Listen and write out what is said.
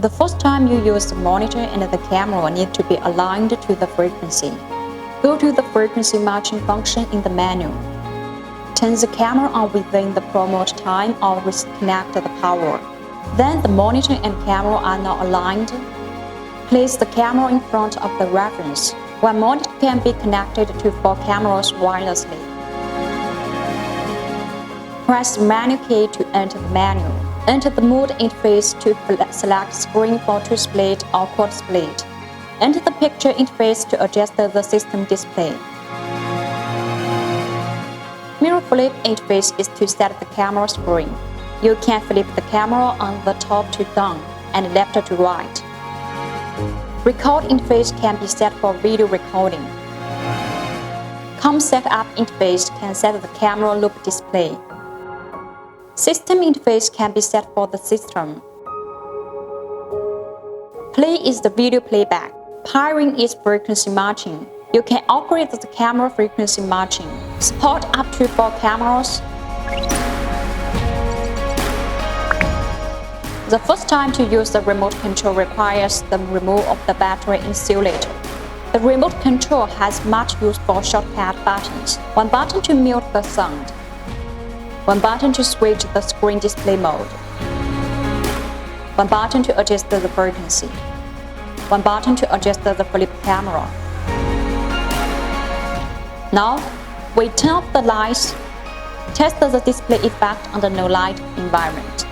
The first time you use the monitor and the camera need to be aligned to the frequency. Go to the frequency matching function in the menu. Turn the camera on within the promote time or disconnect the power. Then the monitor and camera are now aligned. Place the camera in front of the reference. One monitor can be connected to 4 cameras wirelessly. Press the menu key to enter the menu. Enter the mode interface to select screen photo split or quad split. Enter the picture interface to adjust the system display. Mirror flip interface is to set the camera screen. You can flip the camera on the top to down and left to right. Record interface can be set for video recording. COM setup interface can set the camera loop display. System interface can be set for the system. Play is the video playback. Pairing is frequency matching. You can operate the camera frequency matching. Support up to 4 cameras. The first time to use the remote control requires the removal of the battery insulator. The remote control has much use for shortcut buttons. One button to mute the sound. One button to switch the screen display mode. One button to adjust the frequency. One button to adjust the flip camera. Now, we turn off the lights. Test the display effect under no light environment.